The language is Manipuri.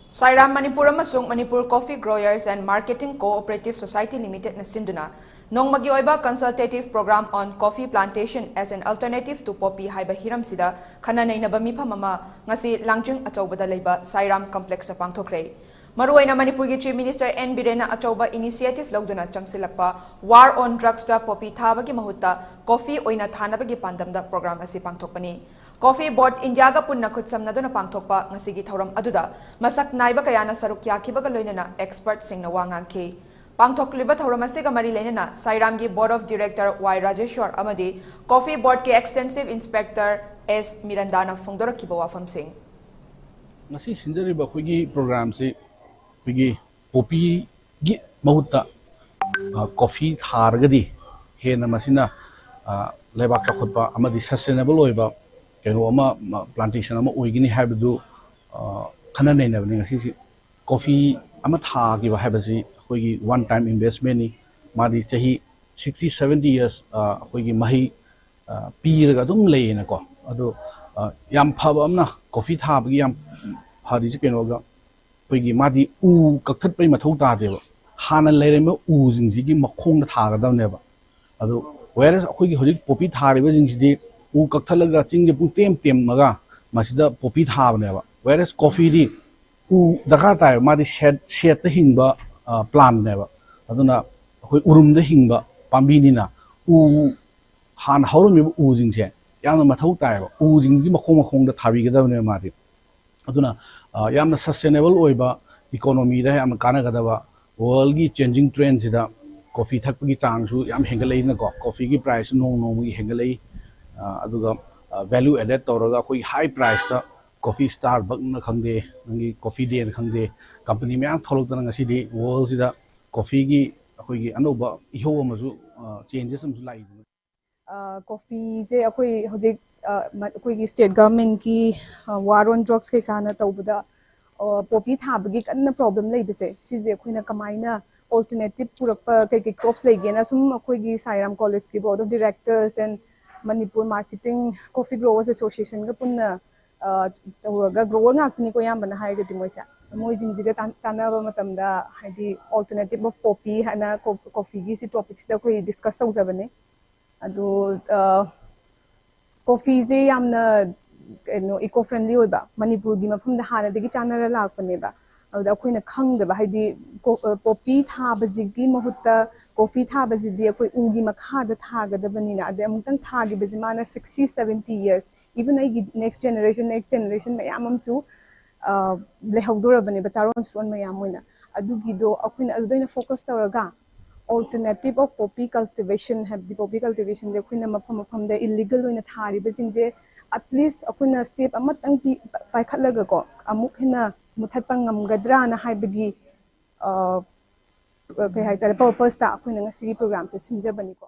Sairam Manipur amasung Manipur Coffee Growers and Marketing Cooperative Society Limited na sinduna nongmagi oiba consultative program on coffee plantation as an alternative to poppy haiba hiram sida khana nainaba meepham ama ngasi langjung achobada leiba Sairam complex panthokhre Maruaina Manipur gi Chief Minister N Birena achoba initiative logduna changsilakpa war on drugs da poppy thabagi mahutta coffee oina thanabagi pandamda program asi pangthokpani Coffee Board India ga punna khutsamnaduna pangthokpa ngasigi thoram aduda masak naiba kayana saruk yakibaga loinana expert singna wangangki pangthokliba thoram asiga mari leinana Sairam gi Board of Director Y Rajeshwar amadi Coffee Board ke extensive inspector S Mirandana phongdorakiba wafam sing ngasi sinjariba khoigi program se khoigi poppy gi mahutta coffee thargadi hena masina lebak chakhotpa amadi sustainable oiba plantation ama oigini habdu khana nei na ngasi coffee ama tha gi habasi khoigi one time investment ni madi chahi 60-70 years khoigi mahi piraga dum leina ko adu yam phaba amna coffee tha bagi yam phadi ji kenoga khoigi madi u kakthat pai mathau ta deba hana leirema u jingji gi makhong na tha ga damneba adu whereas khoigi hojik poppy thariba jingji u kakthallaga chingje pung tem maga masida poppy thabneba whereas coffee di u daka ta ma di shed ta hingba plant neba aduna hoi urum da hingba pambi ni na u han haurum u jingje yamna mathau ta ba u jingji makhong da thabi ga dabne ma di aduna yamna sustainable oiba economy da yam kana ga da world gi changing trends da coffee thakpi chang su yam hengalei na ko coffee gi price nong gi hengalei aduga value added toraga koi high price ta coffee Starbucks na khangde ngi coffee day na khangde company myang tholok tan ngasi di world sida coffee gi akoi gi anoba iho amazu changes amsu lai coffee je akoi hojik akoi gi state government ki war on drugs ke kana tawbada poppy thabagi kanna problem lei bise si je khoina kamaina alternative purakpa ke crops leigena sum akoi gi Sairam college ki board of directors then Manipur Marketing Coffee Growers Association ga punna tawraga grower ngakni ko yam bana haiga di moisa moi jingjiga tanaba matamda haidi alternative of poppy hana coffee gi si topics da koi discuss tawjabane adu coffee je yamna eco friendly oiba Manipur gi mafum da hana degi chanara lakpane ba adu akoina khangda ba haidi poppy thabajigi mahutta coffee thabajidi akoi ugi makha da thagadabani na ade amutang thagi bezimana 60-70 years even ai next generation mayamam su lehawdorabani bacharon son mayam moina adugi do akoina adudaina focus tawraga alternative of poppy cultivation have the poppy cultivation de akoina mafam da illegal oina thari bejingje at least akoina step amatang pai khatlaga ko amuk hina muthatpang ngamgadra na haibagi kay hay tara purpose ta akoina ngasi program se sinjabani ko